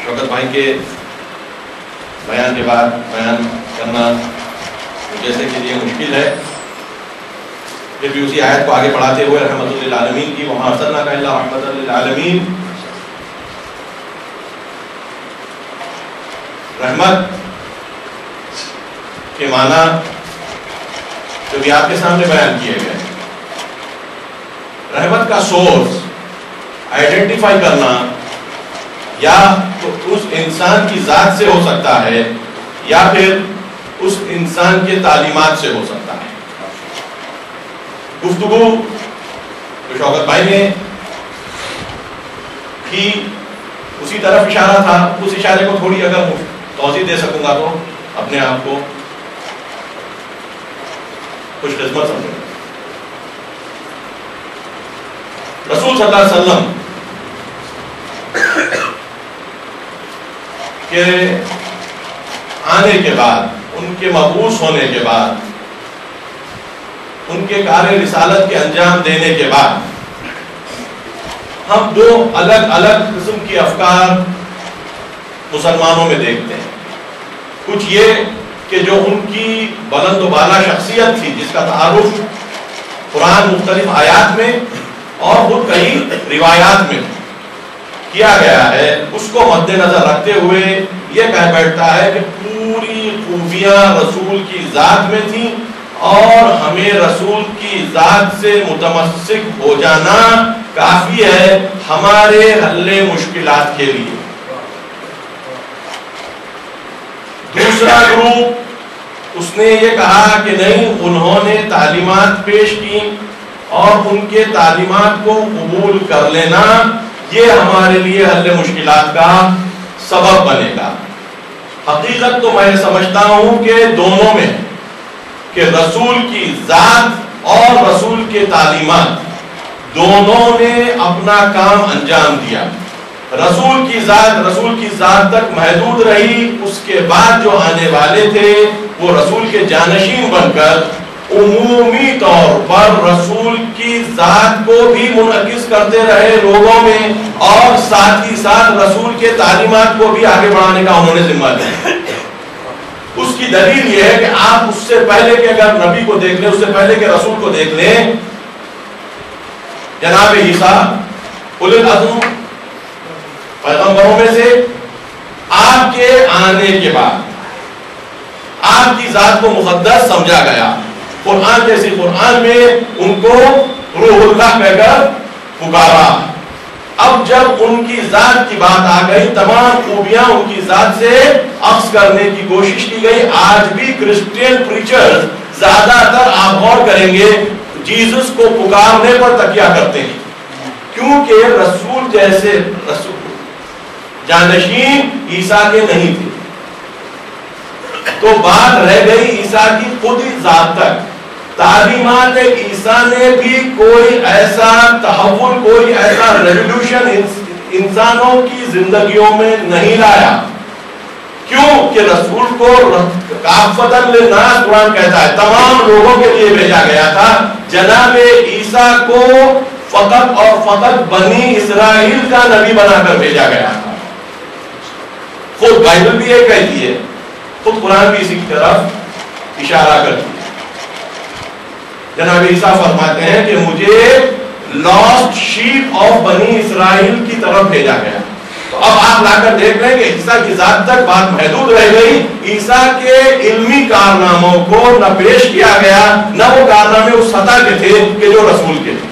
شوکت بھائی کے بیان کے بعد بیان کرنا جیسے کہ یہ مشکل ہے، پھر بھی اسی آیت کو آگے پڑھاتے ہوئے رحمت للعالمین کی وَمَا أَرْسَلْنَاكَ إِلَّا رَحْمَةً لِلْعَالَمِينَ، رحمت کے معنی جو بھی آپ کے سامنے بیان کیے گئے، رحمت کا سورس آئیڈینٹیفائی کرنا یا تو اس انسان کی ذات سے ہو سکتا ہے یا پھر اس انسان کے تعلیمات سے ہو سکتا ہے۔ گفتگو جو شوکت بھائی نے کی اسی طرف اشارہ تھا، اس اشارے کو تھوڑی اگر توضیح دے سکوں گا تو اپنے آپ کو خوش قسمت سمجھوں۔ رسول صلی اللہ علیہ وسلم کے آنے کے بعد، ان کے مبعوث ہونے کے بعد، ان کے کار رسالت کے انجام دینے کے بعد ہم دو الگ الگ قسم کی افکار مسلمانوں میں دیکھتے ہیں۔ کچھ یہ کہ جو ان کی بلند و بالا شخصیت تھی، جس کا تعارف قرآن مختلف آیات میں اور خود کئی روایات میں کیا گیا ہے، اس کو مد نظر رکھتے ہوئے یہ کہہ بیٹھتا ہے کہ پوری خوبیاں رسول کی ذات میں تھیں اور ہمیں رسول کی ذات سے متمسک ہو جانا کافی ہے ہمارے حل مشکلات کے لیے۔ دوسرا گروپ اس نے یہ کہا کہ نہیں، انہوں نے تعلیمات پیش کی اور ان کے تعلیمات کو قبول کر لینا یہ ہمارے لیے حل مشکلات کا سبب بنے گا۔ حقیقت تو میں سمجھتا ہوں کہ دونوں میں، کہ رسول کی ذات اور رسول کے تعلیمات دونوں نے اپنا کام انجام دیا۔ رسول کی ذات تک محدود رہی، اس کے بعد جو آنے والے تھے وہ رسول کے جانشین بن کر عمومی طور پر رسول کی ذات کو بھی منعکس کرتے رہے لوگوں میں، اور ساتھ ہی ساتھ رسول کے تعلیمات کو بھی آگے بڑھانے کا انہوں نے ذمہ لیا۔ اس کی دلیل یہ ہے کہ آپ اس سے پہلے کہ اگر نبی کو دیکھ لیں، اس سے پہلے کہ رسول کو دیکھ لیں، جناب عیسیٰ اولو العزم پیغمبروں میں سے، آپ کے آنے کے بعد آپ کی ذات کو مقدس سمجھا گیا۔ قرآن جیسی قرآن میں ان کو روح اللہ کہہ کر پکارا۔ اب جب ان کی ذات کی بات آ گئی، تمام خوبیاں ان کی ذات سے اخذ کرنے کی کوشش کی گئی۔ آج بھی کرسچین پریچرز زیادہ تر آپ غور کریں گے جیزس کو پکارنے پر تکیہ کرتے ہیں، کیونکہ رسول جیسے رسول جانشین عیسیٰ کے نہیں تھے، تو بات رہ گئی عیسیٰ کی خود ہی ذات تک۔ تعلیمات عیسیٰ نے بھی کوئی ایسا تحول، کوئی ایسا ریولوشن انسانوں کی زندگیوں میں نہیں لایا۔ کیوں کہ رسول کو کافۃ للناس قرآن کہتا ہے تمام لوگوں کے لیے بھیجا گیا تھا۔ جناب عیسیٰ کو فقط اور فقط بنی اسرائیل کا نبی بنا کر بھیجا گیا تھا۔ خود بائبل بھی یہ کہتی ہے، خود قرآن بھی اسی کی طرف اشارہ کرتی ہے۔ جناب عیسیٰ فرماتے ہیں کہ مجھے لاسٹ شیپ آف بنی اسرائیل کی طرف بھیجا گیا۔ تو اب آپ لا کر دیکھ رہے ہیں کہ عیسیٰ کی ذات تک بات محدود رہ گئی، عیسیٰ کے علمی کارناموں کو نہ پیش کیا گیا، نہ وہ کارنامے اس سطح کے تھے کہ جو رسول کے تھے۔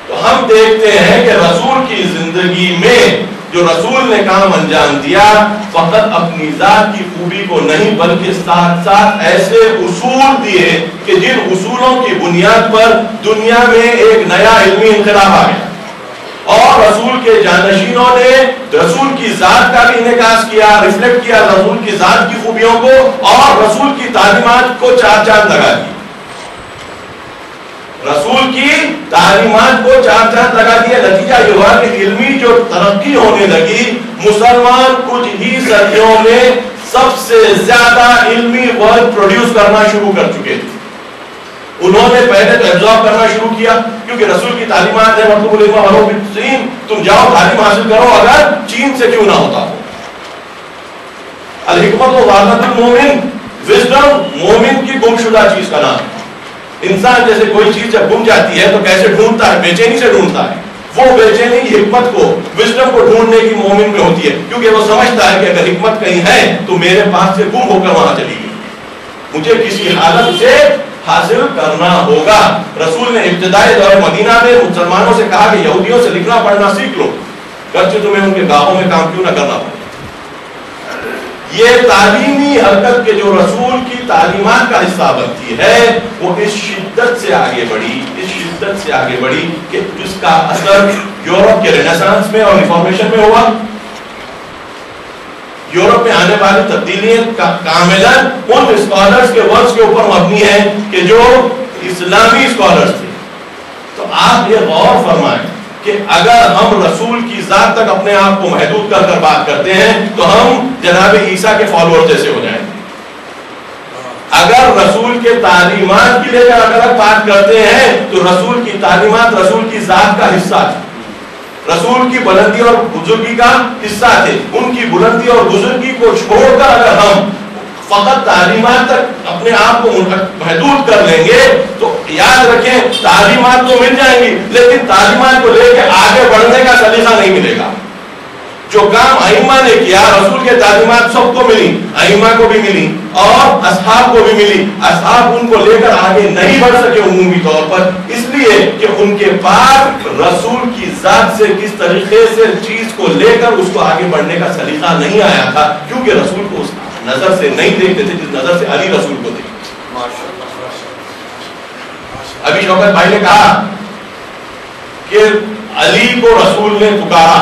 تو ہم دیکھتے ہیں کہ رسول کی زندگی میں جو رسول نے کام انجام دیا، فقط اپنی ذات کی خوبی کو نہیں بلکہ ساتھ ساتھ ایسے اصول دیے کہ جن اصولوں کی بنیاد پر دنیا میں ایک نیا علمی انقلاب آ گیا، اور رسول کے جانشینوں نے رسول کی ذات کا بھی انعکاس کیا، ریفلیکٹ کیا رسول کی ذات کی خوبیوں کو، اور رسول کی تعلیمات کو چار چاند لگا دی۔ رسول کی تعلیمات کو چار چاند لگا دیا۔ نتیجہ یہ ہوا کہ علمی جو ترقی ہونے لگی، مسلمان کچھ ہی صدیوں میں سب سے زیادہ علمی ورک پروڈیوس کرنا شروع کر چکے تھے۔ انہوں نے پہلے تو ایبزارب کرنا شروع کیا، کیونکہ رسول کی تعلیمات ہے مطلب العلم ولو بالصین، تم جاؤ تعلیم حاصل کرو اگر چین سے کیوں نہ ہوتا ہو. الحکمت و ضالۃ المومن، وزڈم مومن کی گم شدہ چیز کا نام. انسان جیسے کوئی چیز جب گم جاتی ہے تو کیسے ڈھونڈتا ہے؟ بے چینی سے ڈھونڈتا ہے. وہ بے چینی حکمت کو، وزڈم کو ڈھونڈنے کی مومن میں ہوتی ہے، کیونکہ وہ سمجھتا ہے کہ اگر حکمت کہیں ہے تو میرے پاس سے گم ہو کر وہاں چلی گئی، مجھے کسی حالت سے حاصل کرنا ہوگا. رسول نے ابتدائی دور مدینہ میں مسلمانوں سے کہا کہ یہودیوں سے لکھنا پڑھنا سیکھ لو، گرچہ تمہیں ان کے گاہوں میں کام کیوں نہ کرنا پڑے. یہ تعلیمی حرکت کے جو رسول کی تعلیمات کا حصہ بنتی ہے وہ اس شدت سے آگے بڑھی کہ جس کا اثر یورپ کے رینیسانس میں اور ریفارمیشن میں ہوا. یورپ میں آنے والی تبدیلیاں کاملاً ان اسکالرز کے ورکس کے اوپر مبنی ہیں کہ جو اسلامی اسکالرز تھے. تو آپ یہ غور فرمائیں کہ اگر ہم رسول کی ذات تک اپنے آپ کو محدود کر کر بات کرتے ہیں تو ہم جناب عیسیٰ کے فالوور جیسے ہو جائیں. اگر رسول کے تعلیمات کی لے کر الگ بات کرتے ہیں تو رسول کی تعلیمات رسول کی ذات کا حصہ تھے، رسول کی بلندی اور بزرگی کا حصہ تھے. ان کی بلندی اور بزرگی کو چھوڑ کر اگر ہم فقط تعلیمات تک اپنے آپ کو محدود کر لیں گے تو یاد رکھیں تعلیمات تو مل جائیں گی لیکن تعلیمات کو لے کے آگے بڑھنے کا سلیقہ نہیں ملے گا. جو کام ائمہ نے کیا، رسول کے تعلیمات سب کو ملی، ائمہ کو بھی ملی اور اصحاب کو بھی ملی. اصحاب ان کو لے کر آگے نہیں بڑھ سکے عمومی طور پر، اس لیے کہ ان کے پاس رسول کی ذات سے کس طریقے سے چیز کو لے کر اس کو آگے بڑھنے کا سلیقہ نہیں آیا تھا، کیونکہ رسول کو اس نظر سے نہیں دیکھتے تھے جس نظر سے علی رسول کو دیکھتے. ابھی شوکت بھائی نے کہا کہ علی کو رسول نے پکارا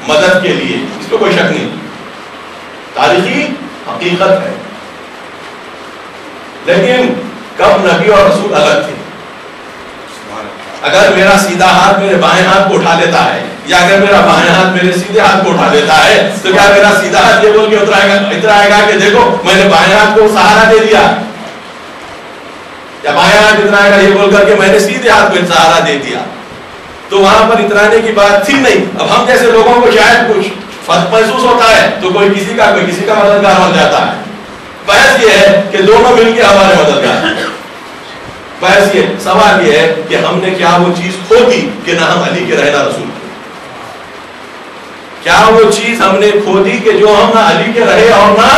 مدد کے لیے، اس کو کوئی شک نہیں، تاریخی حقیقت ہے. لیکن کب نبی اور رسول الگ تھے؟ اگر میرا سیدھا ہاتھ میرے بائیں ہاتھ کو اٹھا لیتا ہے یا اگر میرا بائیں ہاتھ میرے سیدھے ہاتھ کو اٹھا لیتا ہے تو کیا میرا سیدھا ہاتھ یہ بول کے اترائے گا کہ دیکھو میں نے بائیں ہاتھ کو سہارا دے دیا، یا بائیں ہاتھ اترائے گا یہ بول کر کے میں نے سیدھے ہاتھ کو سہارا دے دیا؟ تو وہاں پر اترانے کی بات تھی نہیں. اب ہم جیسے لوگوں کو شاید کچھ فرق محسوس ہوتا ہے تو کوئی کسی کا مددگار بن جاتا ہے. بحث یہ ہے کہ دونوں مل کے ہمارے مددگار ہیں. بحث یہ سوال یہ ہے کہ ہم نے کیا وہ چیز کھو دی کہ نہ ہم علی کے رہنا رسول کے؟ کیا وہ چیز ہم نے کھو دی کہ جو ہم نہ علی کے رہے اور نہ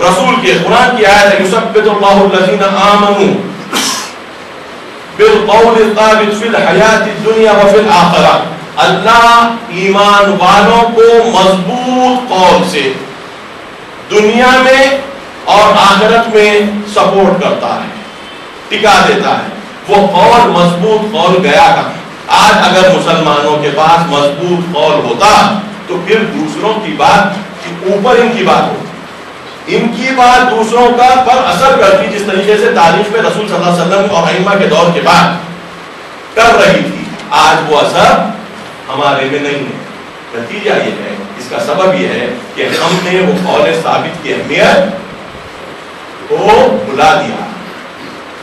رسول کے؟ قرآن کی آیت ہے یثبت اللہ الذین آمنوا بالقول الثابت فی الحیات الدنیا وفی الآخرہ. اللہ ایمان والوں کو مضبوط قول سے دنیا میں اور آخرت میں سپورٹ کرتا ہے، ٹکا دیتا ہے. وہ قول مضبوط قول گیا کہاں؟ آج اگر مسلمانوں کے پاس مضبوط قول ہوتا تو پھر دوسروں کی بات اوپر ان کی بات ہوتی، ان کی بات دوسروں کا پر اثر کرتی جس طریقے سے تاریخ میں رسول صلی اللہ علیہ وسلم اور ائمہ کے دور کے بعد کر رہی تھی. آج وہ اثر ہمارے میں نہیں ہے. نتیجہ یہ ہے، اس کا سبب یہ ہے کہ ہم نے وہ قول ثابت کی اہمیت کو بھلا دیا،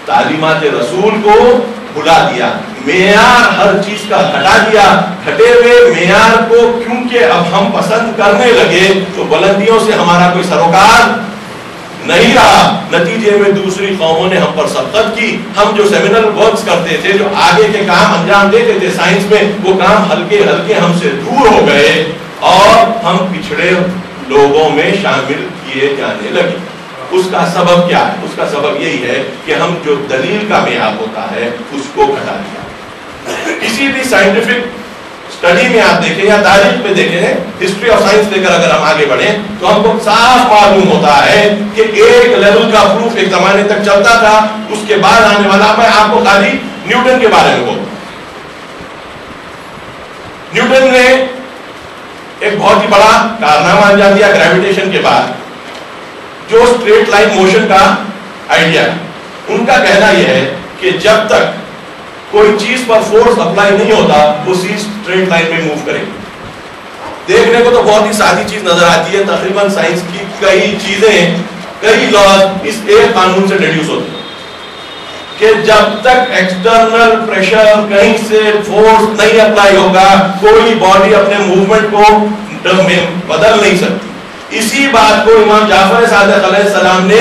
تعلیمات رسول کو بھلا دیا، معیار ہر چیز کا ہٹا دیا. ہٹے ہوئے معیار کو کیونکہ اب ہم پسند کرنے لگے تو بلندیوں سے ہمارا کوئی سروکار نہیں رہا. نتیجے میں دوسری قوموں نے ہم پر سبقت کی. ہم جو سیمینل ورکس کرتے تھے، جو آگے کے کام انجام دیتے تھے سائنس میں، وہ کام ہلکے ہلکے ہم سے دور ہو گئے اور ہم پچھڑے لوگوں میں شامل کیے جانے لگے. اس کا سبب کیا ہے؟ اس کا سبب یہی ہے کہ ہم جو دلیل کا معیار ہوتا ہے اس کو گھٹا دیا. کسی بھی سائنٹیفک اسٹڈی میں آپ دیکھیں یا تاریخ میں دیکھیں، ہسٹری آف سائنس لے کر اگر ہم آگے بڑھیں تو ہم کو صاف معلوم ہوتا ہے کہ ایک لیول کا پروف ایک زمانے تک چلتا تھا، اس کے بعد آنے والا. میں آپ کو خالی نیوٹن کے بارے میں بولوں. نیوٹن نے ایک بہت ہی بڑا کارنامہ انجام دیا گریویٹیشن کے بعد، جو اسٹریٹ لائن موشن کا آئیڈیا ہے. ان کا کہنا یہ ہے کہ جب تک کوئی چیز پر فورس اپلائی نہیں ہوتا وہ چیز اسٹریٹ لائن میں موو کرے گی. دیکھنے کو تو بہت ہی سادی چیز نظر آتی ہے، تقریباً سائنس کی کئی چیزیں، کئی لاز اس ایک قانون سے ڈیڈیوس ہوتے ہیں. کہ جب تک ایکسٹرنل پریشر کہیں سے فورس نہیں اپلائی ہوگا کوئی باڈی اپنے موومنٹ کو بدل نہیں سکتی. اسی بات کو امام جعفر صادق علیہ السلام نے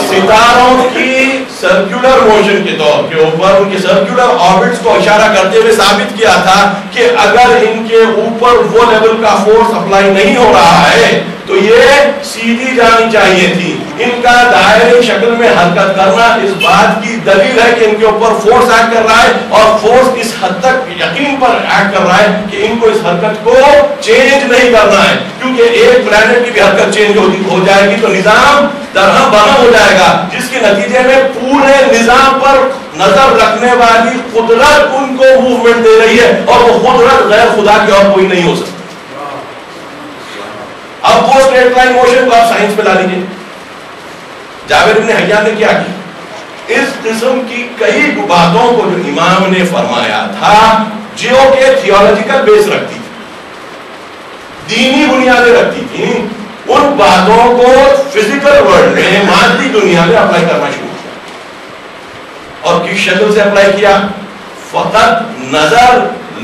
ستاروں کی سرکولر موشن کے طور کے اوپر ان کے سرکولر آربٹس کو اشارہ کرتے ہوئے ثابت کیا تھا کہ اگر ان کے اوپر وہ لیول کا فورس اپلائی نہیں ہو رہا ہے تو یہ سیدھی جانی چاہیے تھی. ان کا دائرے شکل میں حرکت کرنا اس بات کی دلیل ہے کہ ان کے اوپر فورس ایکٹ کر رہا ہے اور فورس اس حد تک یقین پر ایکٹ کر رہا ہے کہ ان کو اس حرکت کو چینج نہیں کرنا ہے, کیونکہ ایک پلانٹ کی بھی حرکت چینج ہو جائے گی تو نظام درہم برہم ہو جائے گا, جس کے نتیجے میں پورے نظام پر نظر رکھنے والی قدرت ان کو موومنٹ دے رہی ہے اور وہ قدرت غیر خدا کی اور کوئی نہیں ہو سکتی. اب وہ اسٹریٹ لائن موشن کو آپ سائنس پہ لا لیجیے. جابر بن حیان نے کیا کی, اس قسم کی کئی باتوں کو جو امام نے فرمایا تھا جو کہ تھیولوجیکل بیس رکھتی تھی, دینی بنیادیں رکھتی تھی, ان باتوں کو فزیکل ورلڈ میں مادی دنیا میں اپلائی کرنا شروع کیا. اور کس شکل سے اپلائی کیا؟ فقط نظر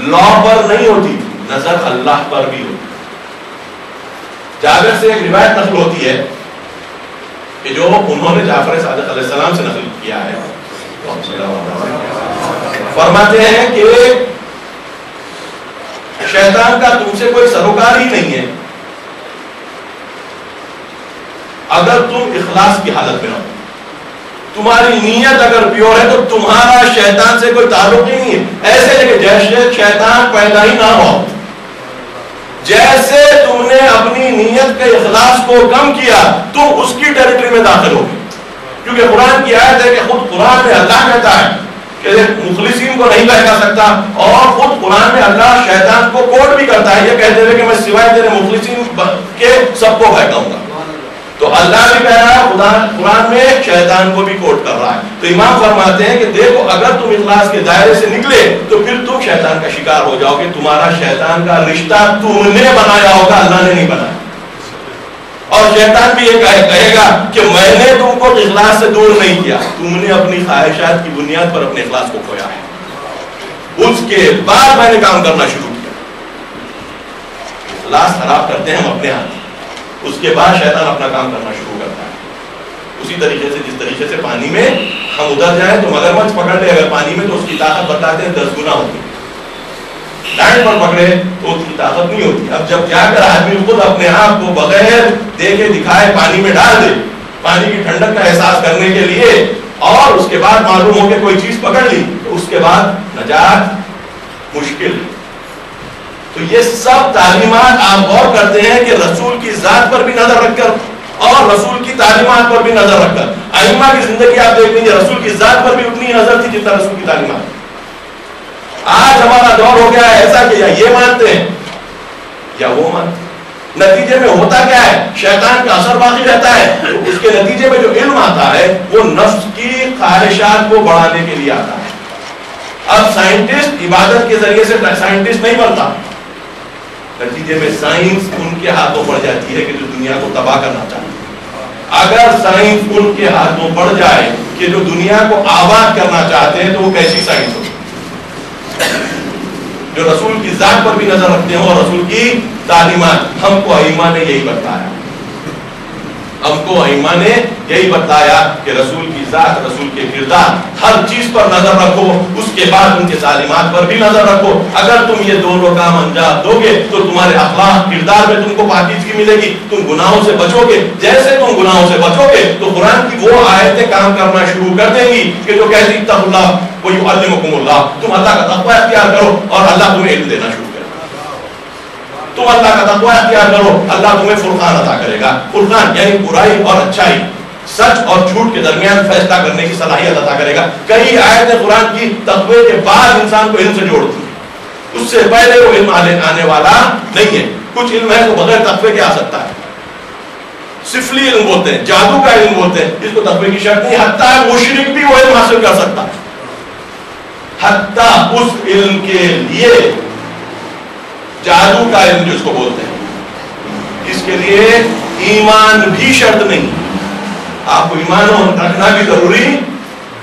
لا پر نہیں ہوتی تھی, نظر اللہ پر بھی ہوتی. جابر سے ایک روایت نقل ہوتی ہے کہ جو انہوں نے جعفر صادق علیہ السلام سے نقل کیا ہے, فرماتے ہیں کہ شیطان کا تم سے کوئی سروکار ہی نہیں ہے اگر تم اخلاص کی حالت میں ہو. تمہاری نیت اگر پیور ہے تو تمہارا شیطان سے کوئی تعلق ہی نہیں ہے. ایسے ہے کہ جیسے شیطان پیدا ہی نہ ہو, جیسے تم نے اپنی نیت کے اخلاص کو کم کیا تم اس کی ٹیریٹری میں داخل ہو گئے. کیونکہ قرآن کی آیت ہے کہ خود قرآن میں اللہ کہتا ہے کہ مخلصین کو نہیں بہکا سکتا, اور خود قرآن میں اللہ شیطان کو کوٹ بھی کرتا ہے یہ کہتے ہوئے کہ میں سوائے تیرے مخلصین کے سب کو بہکاؤں گا. تو اللہ بھی کہہ رہا ہے, قرآن میں شیطان کو بھی کوٹ کر رہا ہے. تو امام فرماتے ہیں کہ دیکھو اگر تم اخلاص کے دائرے سے نکلے تو پھر تم شیطان کا شکار ہو جاؤ گے. تمہارا شیطان کا رشتہ تم نے بنایا ہوگا, اللہ نے نہیں بنایا. اور شیطان بھی یہ کہے گا کہ میں نے تم کو اخلاص سے دور نہیں کیا, تم نے اپنی خواہشات کی بنیاد پر اپنے اخلاص کو کھویا ہے. اس کے بعد میں نے کام کرنا شروع کیا. اخلاص خراب کرتے ہیں ہم اپنے ہاتھ, اس کے بعد شیطان اپنا کام کرنا شروع کرتا ہے. اسی طریقے سے جس طریقے سے پانی میں ہم ادھر جائیں تو مگرمچھ پکڑ لے اگر پانی میں تو اس کی طاقت بتاتے ہیں 10 گنا ہوتی ہے. لینڈ پر پکڑے تو اس کی طاقت نہیں ہوتی. اب جب جا کر آدمی خود اپنے آپ کو بغیر دیکھے دکھائے پانی میں ڈال دے پانی کی ٹھنڈک کا احساس کرنے کے لیے, اور اس کے بعد معلوم ہو کہ کوئی چیز پکڑ لی تو اس کے بعد نجات مشکل ہے. تو یہ سب تعلیمات آپ غور کرتے ہیں کہ رسول کی ذات پر بھی نظر رکھ کر اور رسول کی تعلیمات پر بھی نظر رکھ کر. ائمہ کی زندگی آپ دیکھیں گے رسول کی ذات پر بھی اتنی نظر تھی جتنا رسول کی تعلیمات. آج ہمارا دور ہو گیا ہے ایسا کہ یا یہ مانتے ہیں یا وہ مانتے ہیں. نتیجے میں ہوتا کیا ہے, شیطان کا اثر باقی رہتا ہے. اس کے نتیجے میں جو علم آتا ہے وہ نفس کی خواہشات کو بڑھانے کے لیے آتا ہے. اب سائنٹسٹ عبادت کے ذریعے سے سائنٹسٹ نہیں بنتا, نتیجے میں سائنس ان کے ہاتھوں پڑ جاتی ہے کہ جو دنیا کو تباہ کرنا چاہتے ہیں. اگر سائنس ان کے ہاتھوں پڑ جائے کہ جو دنیا کو آباد کرنا چاہتے ہیں تو وہ کیسی سائنس ہوگی جو رسول کی ذات پر بھی نظر رکھتے ہیں اور رسول کی تعلیمات. ہم کو ائمہ نے یہی بتایا, ہم کو ائمہ نے یہی بتایا کہ رسول کی ذات, رسول کے کردار, ہر چیز پر نظر رکھو, اس کے بعد ان کے تعلیمات پر بھی نظر رکھو. اگر تم یہ دونوں کام انجام دو گے تو تمہارے اخلاق کردار میں تم کو پاکیزگی ملے گی, تم گناہوں سے بچو گے. جیسے تم گناہوں سے بچو گے تو قرآن کی وہ آیتیں کام کرنا شروع کر دیں گی کہ جو کہتی اتقوا اللہ ویعلمکم اللہ, تم اللہ کا تقوی اختیار کرو اور اللہ تمہیں علم دینا شروع کرے گا. تم اللہ کا تقوی اختیار کرو, اللہ تمہیں فرقان عطا کرے گا. فرقان یعنی برائی اور اچھائی, سچ اور جھوٹ کے درمیان فیصلہ کرنے کی صلاحیت عطا کرے گا. کئی آیتیں قرآن کی تقوی کے بعد انسان کو علم سے جوڑتی ہیں, اس سے پہلے وہ علم آنے والا نہیں ہے. کچھ علم ہے تو بغیر تقوی کے آ سکتا ہے. سفلی علم بولتے ہیں, جادو کا علم بولتے ہیں, اس کو تقوی کی شرط نہیں. حتیٰ مشرک بھی وہ علم حاصل کر سکتا ہے, حتیٰ اس علم کے لیے جادو کا علم جس کو بولتے ہیں, اس کے لیے ایمان بھی شرط نہیں. آپ کو ایمان رکھنا بھی ضروری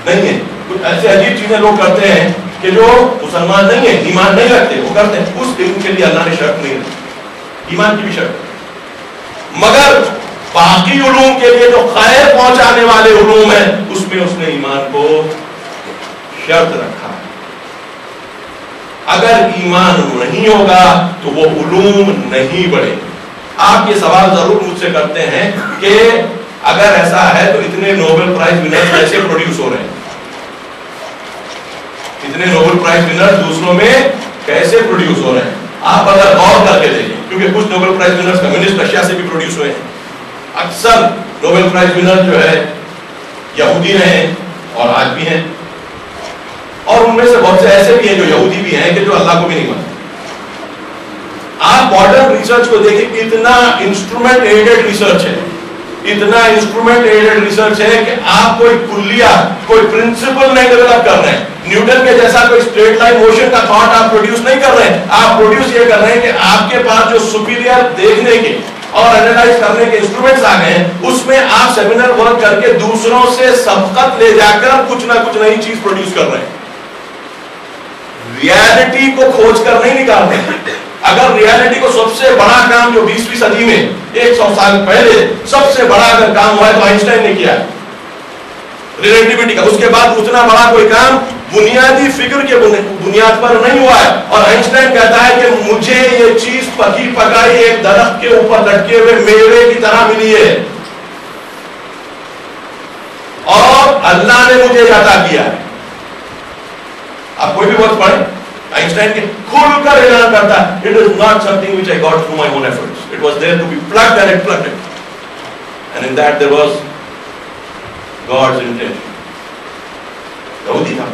نہیں ہے. کچھ ایسے عجیب چیزیں لوگ کرتے ہیں کہ جو مسلمان نہیں ہے، ایمان نہیں رکھتے، وہ کرتے ہیں. اس علم کے لیے اللہ نے شرط نہیں رکھی، ایمان کی بھی شرط. مگر باقی علوم کے لیے جو خیر پہنچانے والے علوم ہیں اس میں اس نے ایمان کو شرط رکھا. اگر ایمان نہیں ہوگا تو وہ علوم نہیں بڑھے. آپ یہ سوال ضرور مجھ سے کرتے ہیں کہ اگر ایسا ہے تو اتنے نوبل پرائز ونر کیسے پروڈیوس ہو رہے ہیں؟ اتنے نوبل پرائز ونر دوسروں میں کیسے پروڈیوس ہو رہے ہیں؟ آپ اگر غور کر کے دیکھیں، کیونکہ کچھ Nobel price winners communist Russia سے بھی پروڈیوس ہوئے ہیں. اکثر نوبل پرائز ونر جو ہے یہودی رہے ہیں اور آج بھی ہیں، اور ان میں سے بہت سے ایسے بھی ہیں جو یہودی بھی ہیں کہ جو اللہ کو بھی نہیں مانتے. آپ ماڈرن ریسرچ کو دیکھیں، اتنا انسٹرومنٹ ایڈڈ ریسرچ ہے، اتنا انسٹرومنٹ ایڈڈ ریسرچ ہے کہ آپ کوئی کلیہ، کوئی پرنسپل نہیں ڈیولپ کر رہے ہیں. نیوٹن کے جیسا کوئی اسٹریٹ لائن موشن کا تھاٹ آپ پروڈیوس نہیں کر رہے ہیں. آپ پروڈیوس یہ کر رہے ہیں کہ آپ کے پاس جو سپیریئر دیکھنے کے اور اینالائز کرنے کے انسٹرومنٹس آ گئے ہیں، اس میں آپ سیمینر ورک کر کے دوسروں سے سبقت لے جا کر کچھ نہ کچھ نئی چیز پروڈیوس کر رہے ہیں. ریالٹی کو کھوج کر نہیں نکال رہے ہیں. اگر ریالٹی کو سب سے بڑا کام جو 20ویں صدی میں 100 سال پہلے سب سے بڑا اگر کام ہوا ہے تو آئنسٹائن نے کیا ریلیٹیوٹی کا. اس کے بعد اتنا بڑا کوئی کام بنیادی فکر کے بنیاد پر نہیں ہوا ہے. اور آئنسٹائن کہتا ہے کہ مجھے یہ چیز پکی پکائی ایک درخت کے اوپر لٹکے ہوئے میوے کی طرح ملی ہے، اور اللہ نے مجھے عطا کیا ہے. آپ کوئی بھی وقت پڑھیں، آئنسٹائن کے کھل کر اعلان کرتا ہے، it is not something which I got through my own efforts. It was there to be plucked and it plucked it. And in that there was God's intention. یہودی تھا.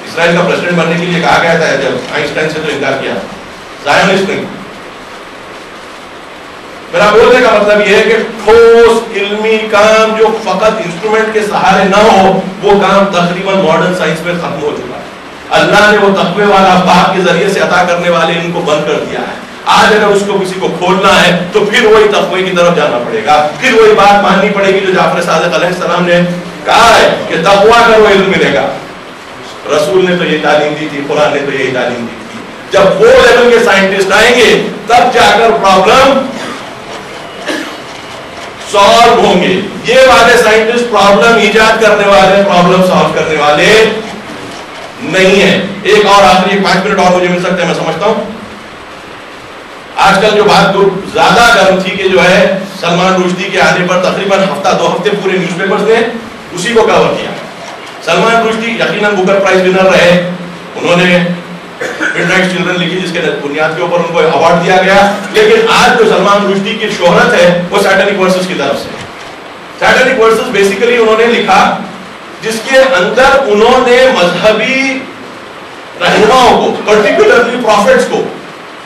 اسرائیل کا پریزیڈنٹ بننے کے لیے کہا گیا تھا، جب آئنسٹائن سے تو انکار کیا. زائونسٹ نہیں. میرا بولنے کا مطلب یہ ہے کہ ٹھوس علمی کام جو فقط انسٹرومنٹ کے سہارے نہ ہو، وہ کام تقریباً ماڈرن سائنس میں ختم ہو چکا ہے. اللہ نے وہ تقوی والا باپ کے ذریعے سے عطا کرنے والے ان کو بند کر دیا ہے. آج اگر اس کو کسی کو کھولنا ہے تو پھر وہی تقوی کی طرف جانا پڑے گا، پھر وہی بات ماننی پڑے گی جو جعفر صادق علیہ السلام نے کہا ہے کہ تقوی کرو علم ملے گا. رسول نے تو یہ تعلیم دی تھی، قرآن نے تو یہی تعلیم دی تھی. جب وہ لیول کے سائنٹسٹ آئیں گے تب جا کر پرابلم سالو ہوں گے. یہ والے سائنٹسٹ پرابلم ایجاد کرنے والے، پرابلم سالو کرنے والے نہیں ہیں. ایک اور آخری 5 منٹ اور مجھے مل سکتے ہیں، میں سمجھتا ہوں. آج کل جو بات زیادہ گرم تھی کہ جو ہے سلمان رشدی کے آنے پر تقریباً ہفتہ 2 ہفتے پورے نیوز پیپرز نے اسی کو کور کیا. سلمان رشدی یقیناً بکر پرائز ونر رہے، انہوں نے مڈنائٹ چلڈرن لکھی جس کے بنیاد کے اوپر ان کو ایوارڈ دیا گیا. لیکن آج جو سلمان رشدی کی شہرت ہے وہ سیٹانک ورسز کی طرف سے. سیٹانک ورسز بیسیکلی انہوں نے لکھا جس کے اندر انہوں نے مذہبی رہنماؤں کو، پرٹیکولرلی پروفیٹس کو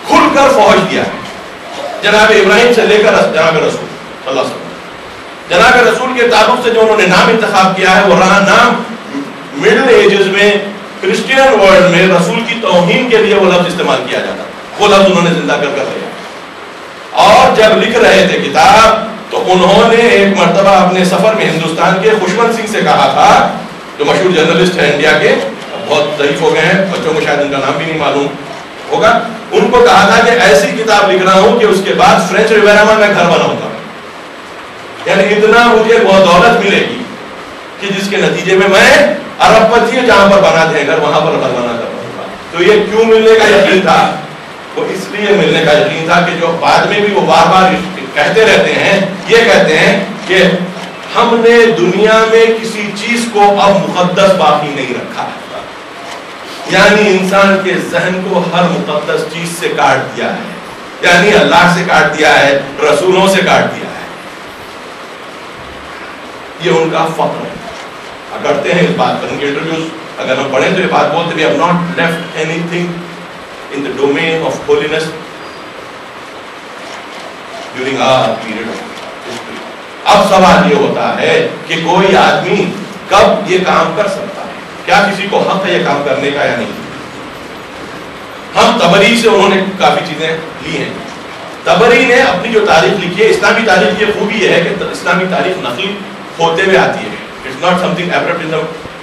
کھل کر فوج دیا ہے. جناب ابراہیم سے لے کر جناب رسول صلی اللہ علیہ وسلم، جناب رسول کے تعلق سے جو انہوں نے نام انتخاب کیا ہے وہ رہا نام مڈل ایجز میں کرسچین ورلڈ میں رسول کی توہین کے لیے وہ لفظ استعمال کیا جاتا. وہ لفظ انہوں نے زندہ کر لیا. اور جب لکھ رہے تھے کتاب تو انہوں نے ایک مرتبہ اپنے سفر میں ہندوستان کے خوشونت سنگھ سے کہا تھا، جو مشہور جرنلسٹ ہیں انڈیا کے، بہت ضعیف ہو گئے ہیں، بچوں کو شاید ان کا نام بھی نہیں معلوم ہوگا. ان کو کہا تھا کہ ایسی کتاب لکھ رہا ہوں کہ اس کے بعد فرینچ ریویرا میں گھر بناؤں گا. یعنی اتنا مجھے بہت دولت ملے گی کہ جس کے نتیجے میں ارب پتی جہاں پر بناتے ہیں گھر وہاں پر گھر بنا کر رہوں گا. تو یہ کیوں ملنے کا یقین تھا؟ وہ اس لیے ملنے کا یقین تھا کہ جو بعد میں بھی وہ بار بار کہتے رہتے ہیں، یہ کہتے ہیں کہ ہم نے دنیا میں کسی چیز کو اب مقدس باقی نہیں رکھا. یعنی انسان کے ذہن کو ہر مقدس چیز سے کاٹ دیا ہے، یعنی اللہ سے کاٹ دیا ہے، رسولوں سے کاٹ دیا ہے. یہ ان کا فخر ہے. کرتے ہیں اس بات پر ان کے انٹرویوز اگر ہم پڑھیں تو یہ بات بولتے we have not left anything in the domain of holiness during our period of history. اب سوال یہ ہوتا ہے کہ کوئی آدمی کب یہ کام کر سکتا ہے؟ کیا کسی کو حق ہے یہ کام کرنے کا یا نہیں؟ ہم طبری سے انہوں نے کافی چیزیں لی ہیں. تبری نے اپنی جو تاریخ لکھی ہے، اسلامی تاریخ کی خوبی یہ ہے کہ اسلامی تاریخ نقل ہوتے ہوئے آتی ہے. It's not something abrupt in the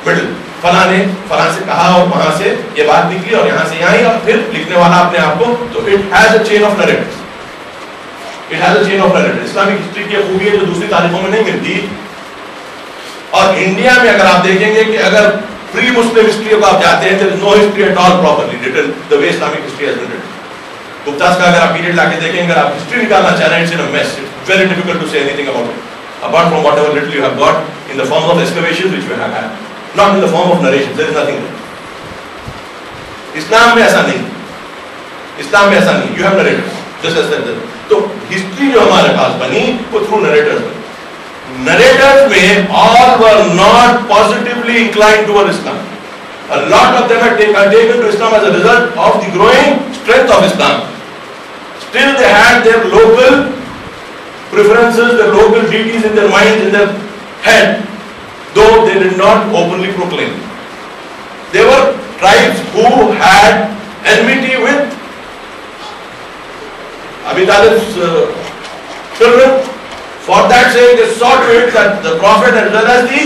middle. فلاں نے فلاں سے کہا اور وہاں سے یہ بات نکلی اور یہاں سے یہاں ہی، اور پھر لکھنے والا اپنے آپ کو. تو it has a chain of narrators. It has a chain of narrators. اسلامی ہسٹری کی خوبی ہے جو دوسری تاریخوں میں نہیں ملتی. اور انڈیا میں اگر آپ دیکھیں گے کہ اگر پری مسلم ہسٹری کو آپ جاتے ہیں, there is no history at all properly written the way Islamic history has been written. گپتاس کا اگر آپ پیریڈ لا کے دیکھیں, اگر آپ ہسٹری نکالنا چاہ رہے ہیں, it's in a mess. It's very difficult to say anything about it, apart from whatever little you have got in the form of excavations which you have had, not in the form of narrations. There is nothing there. اسلام میں ایسا نہیں, اسلام میں ایسا نہیں. You have narrators, just as that. تو history جو ہمارے پاس بنی وہ through narrators بنی. Narrators میں all were not positively inclined toward Islam. A lot of them had taken to Islam as a result of the growing strength of Islam. Still they had their local preferences, their local deities in their minds, in their head, though they did not openly proclaim. They were tribes who had enmity with Abi Talib's children. For that sake, they saw to it that the Prophet as well as the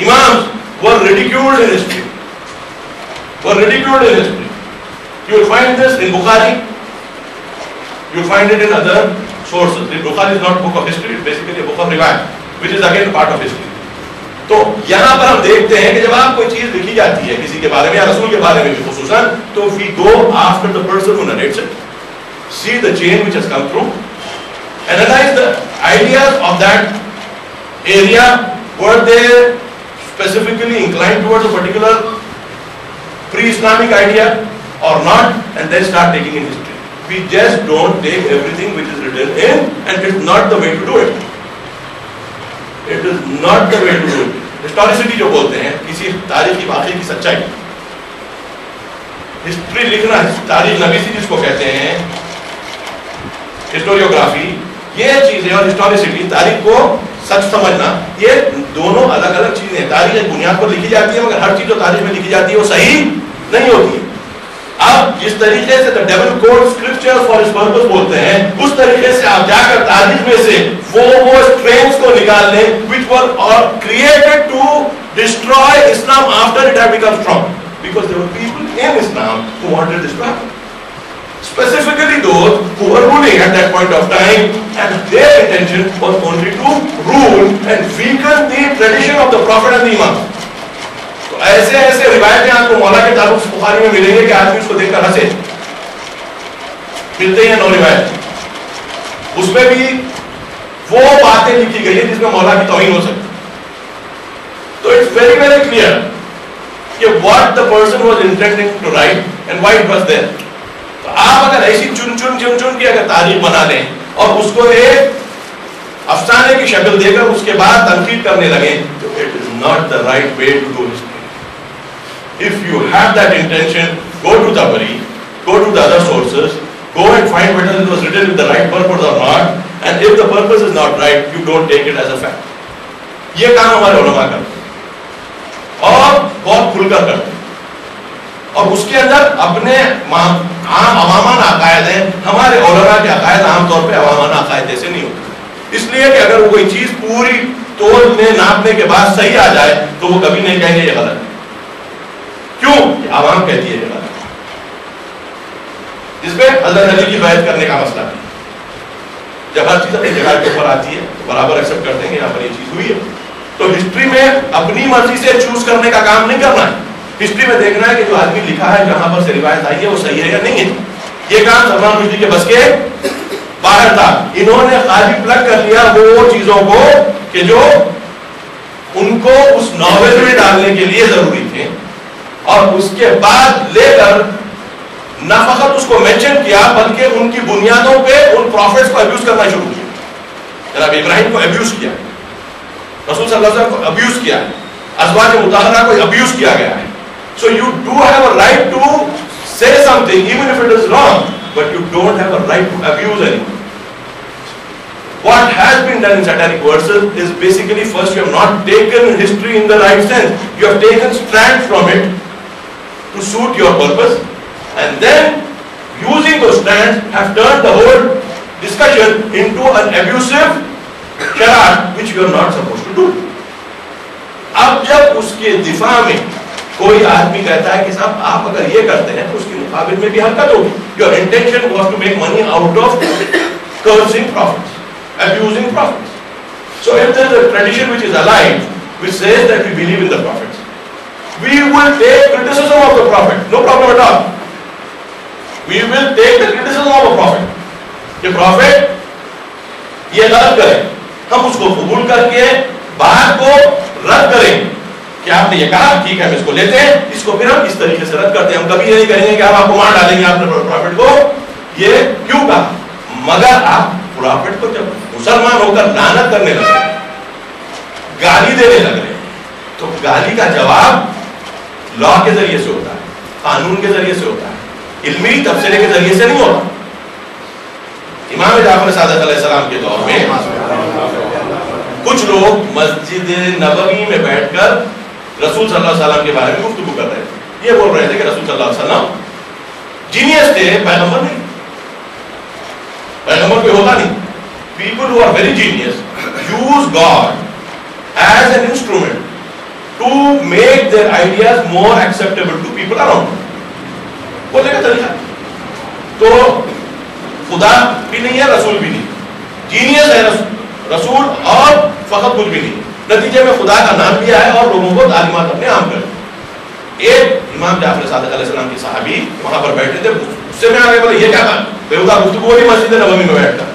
Imams were ridiculed in history. You will find this in Bukhari. You will find it in other sources. The Bukhari is not a book of history, it is basically a book of riwayat, which is again part of history. تو یہاں پر ہم دیکھتے ہیں کہ جب آپ کوئی چیز لکھی جاتی ہے کسی کے بارے میں یا رسول کے بارے میں بھی خصوصاً, تو we go after the person who narrates it, see the chain which has come through, analyze the ideas of that area. Were they specifically inclined towards a particular pre-Islamic idea or not, and then start taking in history. We just don't take everything which is written in, and it's not the way to do it. It is not the way to do it. Historicity جو بولتے ہیں کسی تاریخی واقعے کی سچائی, history لکھنا, تاریخ نویسی جس کو کہتے ہیں, ہسٹوریوگرافی, یہ چیزیں اور ہسٹوریسٹی, تاریخ کو سچ سمجھنا, یہ دونوں الگ الگ چیزیں ہیں. تاریخ ایک بنیاد پر لکھی جاتی ہے, مگر ہر چیز جو تاریخ میں لکھی جاتی ہے وہ صحیح نہیں ہوتی. اب جس طریقے سے the devil quotes scriptures for his purpose بولتے ہیں, اس طریقے سے آپ جا کر تاریخ میں سے وہ strains کو نکال لیں which were created to destroy Islam after it had become strong, because there were people in Islam who wanted this to happen. Specifically those who were ruling at that point of time, and their intention was only to rule and weaken the tradition of the Prophet and the Imam. تو ایسے ایسے روایتیں آپ کو مولا کے تعلق سے بخاری میں ملیں گے کہ آدمی اس کو دیکھ کر ہنسے. ملتے ہیں 9 روایت, اس میں بھی وہ باتیں لکھی گئی ہیں جس میں مولا کی توہین ہو سکتی. تو اٹس ویری ویری کلیئر کہ what the person was intending to write and why it was there. تو آپ اگر ایسی چن کے اگر تاریخ بنا لیں اور اس کو ایک افسانے کی شکل دے کر اس کے بعد تنقید کرنے لگیں, تو it is not the right way to do history. If you have that intention, go to Tabari, go to the other sources, go and find whether it was written with the right purpose or not, and if the purpose is not right, you don't take it as a fact. یہ کام ہمارے علماء کرتے ہیں اور بہت کھل کر کرتے ہیں, اور اس کے اندر اپنے عام عوامان عقائد ہیں. ہمارے علماء کے عقائد عام طور پہ عوامان عقائد ایسے نہیں ہوتے, اس لیے کہ اگر وہ کوئی چیز پوری تولنے ناپنے کے بعد صحیح آ جائے تو وہ کبھی نہیں کہیں گے یہ غلط ہے. کیوں؟ عوام کہتی ہے یہ غلط. جس میں حضرت علی کی بیعت کرنے کا مسئلہ ہے, جب ہر چیز اپنی جگہ کے اوپر آتی ہے تو برابر ایکسپٹ کرتے ہیں کہ یہاں پر یہ چیز ہوئی ہے. تو ہسٹری میں اپنی مرضی سے چوز کرنے کا کام نہیں کرنا ہے. ہسٹری میں دیکھنا ہے کہ جو آدمی لکھا ہے, جہاں پر سے روایت آئی ہے, وہ صحیح ہے یا نہیں ہے. یہ کام سلمان رشدی کے بس کے باہر تھا. انہوں نے خالی پلگ کر لیا وہ چیزوں کو کہ جو ان کو اس ناول میں ڈالنے کے لیے ضروری تھے, اور اس کے بعد لے کر نہ فقط اس کو مینشن کیا بلکہ ان کی بنیادوں پہ ان پروفیٹس کو ابیوز کرنا شروع کیا. جناب ابراہیم کو ابیوز کیا, رسول صلی اللہ علیہ وسلم کو ابیوز کیا, ازواج مطہرہ کو ابیوز کیا گیا ہے. So you do have a right to say something even if it is wrong, but you don't have a right to abuse anyone. What has been done in satanic verses is basically, first you have not taken history in the right sense. You have taken strands from it to suit your purpose, and then using those strands have turned the whole discussion into an abusive charade which you are not supposed to do. اب جب اس کے دفاع میں کوئی آدمی کہتا ہے کہ صاحب آپ اگر یہ کرتے ہیں تو اس کے مقابل میں بھی حرکت ہوگی. Your intention was to make money out of cursing prophets, abusing prophets. So if there is a tradition which is alive, which says that we believe in the prophets, we will take criticism of the prophet, no problem at all. We will take the criticism of a prophet. کہ prophet یہ غلط کرے, ہم اس کو قبول کر کے بات کو رد کریں کہ آپ نے یہ کہا, ٹھیک ہے ہم اس کو لیتے ہیں, اس کو پھر ہم اس طریقے سے رد کرتے ہیں. ہم کبھی نہیں کہیں گے کہ آپ کو مار ڈالیں گے, آپ نے پروفٹ کو یہ کیوں کہا. مگر آپ پروفٹ کو جب مسلمان ہو کر لعنت کرنے لگے, گالی دینے لگے, تو گالی کا جواب لا کے ذریعے سے ہوتا ہے, قانون کے ذریعے سے ہوتا ہے, علمی تبصرے کے ذریعے سے نہیں ہوتا. امام جعفر صادق علیہ السلام کے دور میں کچھ لوگ مسجد نبوی میں بیٹھ کر رسول صلی اللہ علیہ وسلم کے بارے میں گفتگو کر رہے تھے. یہ بول رہے تھے کہ رسول صلی اللہ علیہ وسلم جینیس تھے, پیغمبر نہیں. پیغمبر کوئی ہوتا نہیں. People who are very genius use God as an instrument to make their ideas more acceptable to people around. بولنے کا طریقہ تو خدا بھی نہیں ہے, رسول بھی نہیں. جینیس ہے رسول اور فقط کچھ بھی نہیں. نتیجے میں خدا کا نام لیا ہے اور لوگوں کو تعلیمات اپنے عام کر. ایک امام جعفر صادق علیہ السلام کی صحابی وہاں پر بیٹھے تھے, اس سے میں آگے بولے یہ کیا بات, بےہودہ گفتگو ہو رہی مسجد نبوی میں بیٹھ کر.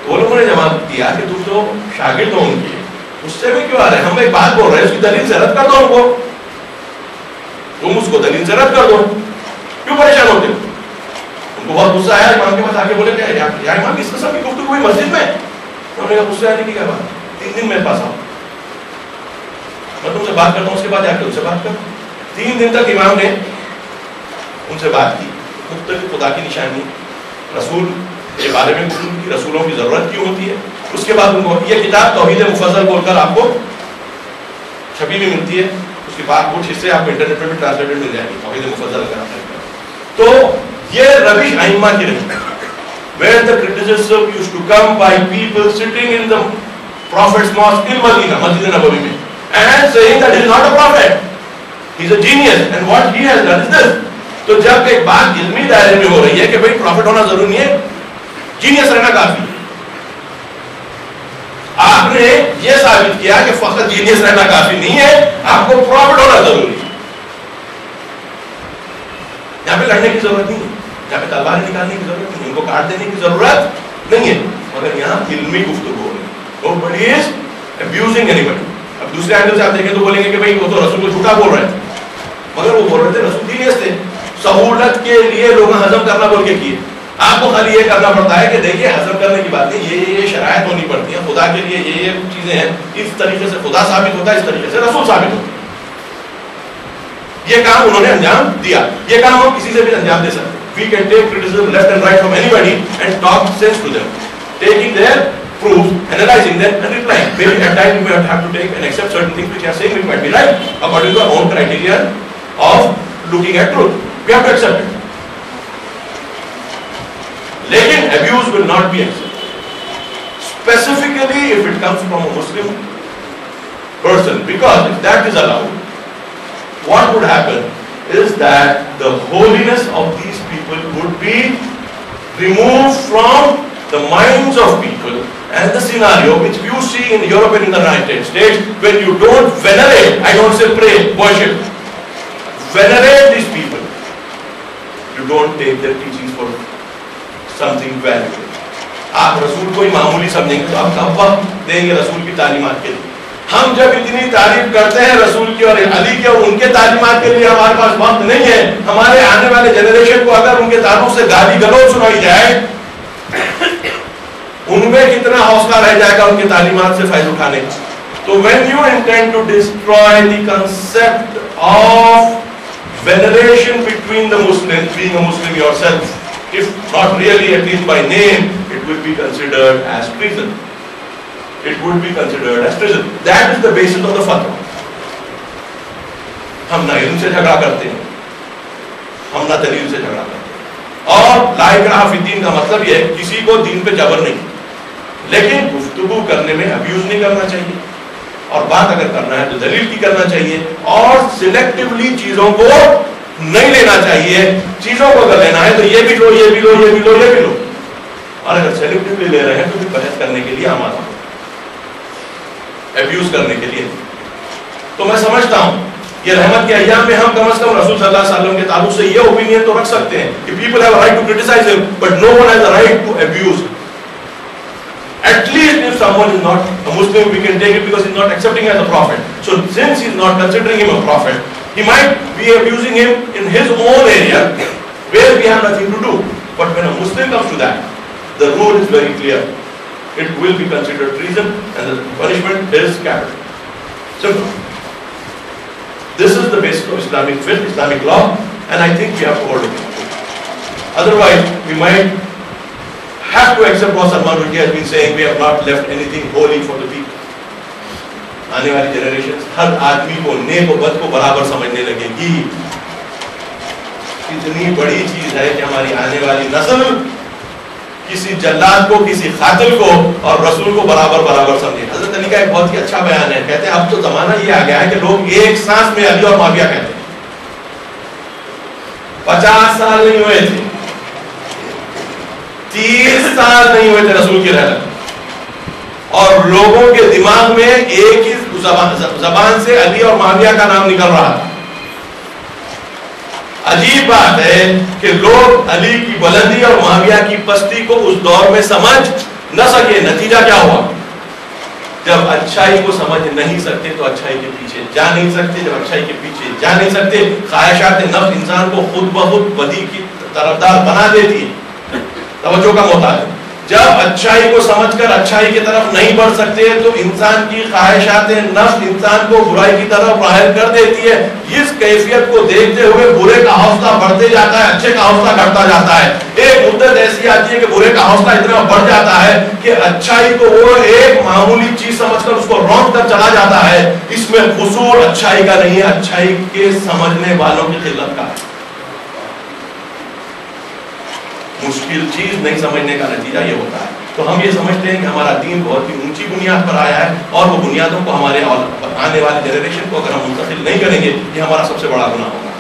وہ لوگوں نے جواب دیا کہ تم تو شاگرد ہو ان کے, اس سے بھی کیوں آ رہے ہیں, ہم ایک بات بول رہے ہیں, اس کی دلیل سے رد کر دو ان کو, تم اس کو دلیل سے رد کر دو, کیوں پریشان ہوتے ہو. ان کو بہت غصہ آیا, امام کے پاس آ کے بولے کہ یا امام اس قسم کی گفتگو ہوئی مسجد میں. انہوں نے کہا غصہ آنے کی کیا بات, 3 دن میرے پاس آؤ, میں تم سے بات کرتا ہوں, اس کے بعد جا کے ان سے بات کر. 3 دن تک امام نے ان سے بات کی, مختلف خدا کی نشانی, رسول کے بارے میں گفتگو کی, رسولوں کی ضرورت کیوں ہوتی ہے. اس کے بعد ان کو یہ کتاب توحید مفضل بول کر آپ کو چھپی بھی ملتی ہے, اس کے بعد کچھ حصے آپ کو انٹرنیٹ پہ بھی ٹرانسلیٹڈ مل جائے گی, توحید مفضل اگر آپ. تو یہ روش ائمہ کی رہی, where the criticism used to come by people sitting in the Prophet's mosque in Medina, Masjid Nabawi mein, and saying that he is not a prophet, he is a genius, and what he has done is this. تو جب ایک بات علمی دائرے میں ہو رہی ہے کہ بھئی پروفٹ ہونا ضروری نہیں ہے, جینیس رہنا کافی ہے. آپ نے یہ ثابت کیا کہ فقط جینیس رہنا کافی نہیں ہے, آپ کو پروفٹ ہونا ضروری ہے. یہاں پہ لڑنے کی ضرورت نہیں ہے, یہاں پہ تلواریں نکالنے کی ضرورت نہیں ہے, ان کو کاٹ دینے کی ضرورت نہیں ہے, مگر یہاں علمی گفتگو ہو رہی ہے. Nobody is abusing anybody. اب دوسرے اینگل سے آپ دیکھیں تو بولیں گے کہ بھئی وہ تو رسول کو جھوٹا بول رہے تھے, مگر وہ بول رہے تھے رسول جینیس تھے, سہولت کے لیے لوگ ہضم کرنا بول کے کیے. آپ کو خالی یہ کرنا پڑتا ہے کہ دیکھیے ہضم کرنے کی بات نہیں, یہ شرائط ہونی پڑتی ہیں خدا کے لیے, یہ چیزیں ہیں, اس طریقے سے خدا ثابت ہوتا ہے, اس طریقے سے رسول ثابت ہوتا ہے. یہ کام انہوں نے انجام دیا, یہ کام ہم کسی سے بھی انجام دے سکتے. We can take criticism left and right from anybody and talk sense to them, taking their proofs, analyzing them and replying. Maybe at times we have to take and accept certain things which are saying which might be right according to our own criteria of looking at truth. We have to accept it. Lekin abuse will not be accepted, specifically if it comes from a Muslim person, because if that is allowed, what would happen is that the holiness of these people would be removed from the minds of people, and the scenario which you see in Europe and in the United States, when you don't venerate, I don't say pray, worship, venerate these people, you don't take their teachings for something valuable. آپ رسول کو ہی معمولی سمجھیں گے تو آپ کب وقت دیں گے رسول کی تعلیمات کے لیے. ہم جب اتنی تعریف کرتے ہیں رسول کی اور علی کی اور ان کے تعلیمات کے لیے ہمارے پاس وقت نہیں ہے. ہمارے آنے والے جنریشن کو اگر ان کے تعلق سے گالی گلوچ سنائی جائے, ان میں کتنا حوصلہ رہ جائے گا ان کی تعلیمات سے فائدہ اٹھانے کا. تو when you intend to destroy the concept of veneration between the Muslims, being a Muslim yourself, if not really at least by name, it will be considered as treason. It would be considered as treason. That is the basis of the fatwa. ہم نہ علم سے جھگڑا کرتے ہیں, ہم نہ دلیل سے جھگڑا کرتے ہیں, اور لا اکراہ فی الدین کا مطلب یہ ہے کسی کو دین پہ جبر نہیں، لیکن گفتگو کرنے میں ابیوز نہیں کرنا چاہیے، اور بات اگر کرنا ہے تو دلیل کی کرنا چاہیے، اور سلیکٹیولی چیزوں کو نہیں لینا چاہیے. چیزوں کو اگر لینا ہے تو یہ بھی لو، یہ بھی لو، یہ بھی لو، یہ بھی لو، اور اگر سلیکٹیولی لے رہے ہیں تو بھی بحث کرنے کے لیے آمادہ ہو، ابیوز کرنے کے لیے. تو میں سمجھتا ہوں یہ رحمت کے ایام میں ہم کم از کم رسول صلی اللہ علیہ وسلم کے تعلق سے یہ اوپینین تو رکھ سکتے ہیں کہ people have a right to criticize him, but no one has a right to abuse him. At least if someone is not a Muslim, we can take it because he's not accepting as a prophet. So since he's not considering him a prophet, he might be abusing him in his own area where we have nothing to do. But when a Muslim comes to that, the rule is very clear. It will be considered treason and the punishment is capital. Simple. This is the basis of Islamic faith, Islamic law, and I think we have to hold it. Otherwise, we might have to accept what Salman Rushdie has been saying, we have not left anything holy for the people. آنے والی generation ہر آدمی کو نیک و بد کو برابر سمجھنے لگے گی. اتنی بڑی چیز ہے کہ ہماری آنے والی نسل کسی جلاد کو، کسی قاتل کو اور رسول کو برابر برابر سمجھے. حضرت علی کا ایک بہت ہی اچھا بیان ہے، کہتے ہیں اب تو زمانہ یہ آ گیا ہے کہ لوگ ایک سانس میں علی اور معاویہ کہتے ہیں. 50 سال نہیں ہوئے تھے، 30 سال نہیں ہوئے تھے رسول کی رحلت، اور لوگوں کے دماغ میں ایک ہی زبان سے علی اور معاویہ کا نام نکل رہا تھا. عجیب بات ہے کہ لوگ علی کی بلندی اور معاویہ کی پستی کو اس دور میں سمجھ نہ سکے. نتیجہ کیا ہوا؟ جب اچھائی کو سمجھ نہیں سکتے تو اچھائی کے پیچھے جا نہیں سکتے. جب اچھائی کے پیچھے جا نہیں سکتے، خواہشات نفس انسان کو خود بخود بدی کی طرفدار بنا دیتی ہے، توجہ کم ہوتا ہے. جب اچھائی کو سمجھ کر اچھائی کی طرف نہیں بڑھ سکتے تو انسان کی خواہشات نفس انسان کو برائی کی طرف راہب کر دیتی ہے. اس کیفیت کو دیکھتے ہوئے برے کا حوصلہ بڑھتے جاتا ہے، اچھے کا حوصلہ گھٹتا جاتا ہے. ایک مدت ایسی آتی ہے کہ برے کا حوصلہ اتنا بڑھ جاتا ہے کہ اچھائی کو وہ ایک معمولی چیز سمجھ کر اس کو رونق کر چلا جاتا ہے. اس میں قصور اچھائی کا نہیں ہے، اچھائی کے سمجھنے والوں کی قلت کا ہے. مشکل چیز نہیں سمجھنے کا نتیجہ یہ ہوتا ہے. تو ہم یہ سمجھتے ہیں کہ ہمارا دین بہت ہی اونچی بنیاد پر آیا ہے، اور وہ بنیادوں کو ہمارے آنے والی جنریشن کو اگر ہم منتقل نہیں کریں گے یہ ہمارا سب سے بڑا گناہ ہوگا.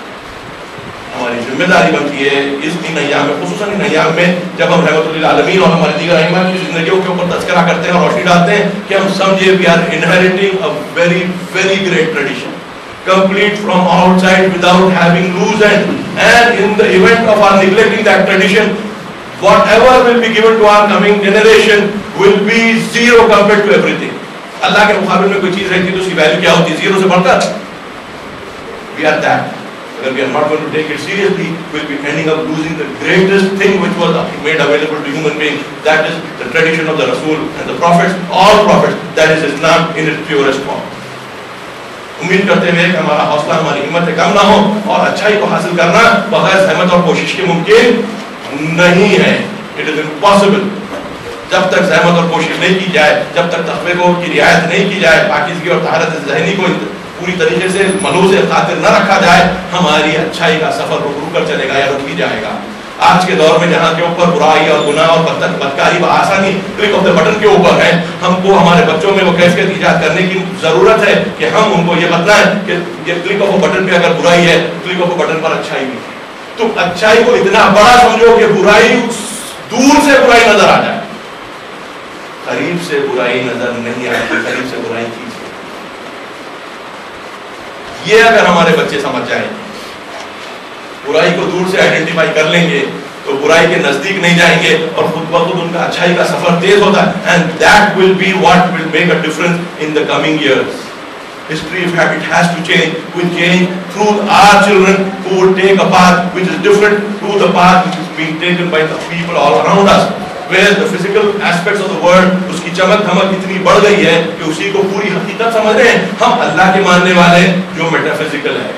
ہماری ذمہ داری بنتی ہے ان ایام میں، خصوصاً ان ایام میں جب ہم رحمت للعالمین اور ہمارے دیگر ائمہ کی زندگیوں کے اوپر تذکرہ کرتے ہیں اور روشنی ڈالتے ہیں، کہ ہم سمجھے we are inheriting a very very great tradition, complete from outside without having loose end. And in the event of our neglecting that tradition, whatever will be given to our coming generation will be zero compared to everything. اللہ کے مقابل میں کوئی چیز رہتی تو اس کی value کیا ہوتی ہے؟ زیرو سے بڑھ کر. We are that. If we are not going to take it seriously, we will be ending up losing the greatest thing which was made available to human beings. That is the tradition of the Rasul and the prophets, all prophets. That is Islam in its purest form. امید کرتے ہوئے کہ ہمارا حوصلہ، ہماری ہمت کم نہ ہو، اور اچھائی کو حاصل کرنا بغیر زحمت اور کوشش کے ممکن نہیں ہے. It is impossible. جب تک زحمت اور کوشش نہیں کی جائے، جب تک تقوی کی رعایت نہیں کی جائے، پاکیزگی اور طہارت ذہنی کو پوری طریقے سے ملوث خاطر نہ رکھا جائے، ہماری اچھائی کا سفر رک کر چلے گا یا رک ہی جائے گا. آج کے دور میں جہاں کے اوپر برائی اور گناہ اور بدکاری بآسانی کلک آف دا بٹن کے اوپر ہے، ہم کو ہمارے بچوں میں وہ کیفیت ایجاد کرنے کی ضرورت ہے کہ ہم ان کو یہ بتلائیں کہ یہ کلک آف بٹن پہ اگر برائی ہے، کلک آف بٹن پر اچھائی بھی ہے. تو اچھائی کو اتنا بڑا سمجھو کہ برائی دور سے برائی نظر آ جائے، قریب سے برائی نظر نہیں آتی، قریب سے برائی کی. یہ اگر ہمارے بچے سمجھ جائیں، برائی کو دور سے آئیڈینٹیفائی کر لیں گے تو برائی کے نزدیک نہیں جائیں گے، اور خود بخود ان کا اچھائی کا سفر تیز ہوتا ہے. And that will be what will make a difference in the coming years. History, if it has to change, will change through our children who will take a path which is different to the path which is being taken by the people all around us. Whereas the physical aspects of the world, اس کی چمک دھمک اتنی بڑھ گئی ہے کہ اسی کو پوری حقیقت سمجھ رہے ہیں. ہم اللہ کے ماننے والے جو میٹافزیکل ہے،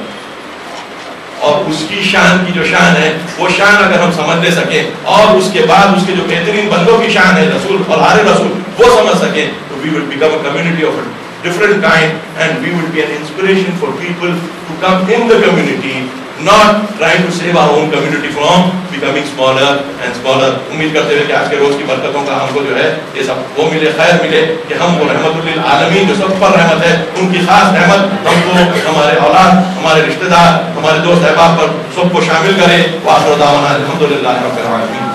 اور اس کی شان کی جو شان ہے، وہ شان اگر ہم سمجھ لے سکیں، اور اس کے بعد اس کے جو بہترین بندوں کی شان ہے، رسول اور آل رسول، وہ سمجھ سکیں، تو we will become a community of a different kind, and we will be an inspiration for people to come in the community not trying to save our own community from becoming smaller and smaller. امید کرتے ہوئے کہ آج کے روز کی برکتوں کا ہم کو جو ہے یہ سب وہ ملے، خیر ملے کہ ہم وہ رحمت للعالمین جو سب پر رحمت ہے ان کی خاص رحمت ہم کو، ہمارے اولاد، ہمارے رشتہ دار، ہمارے دوست احباب پر سب کو شامل کرے. وآخر دعوانا الحمدللہ رب العالمین.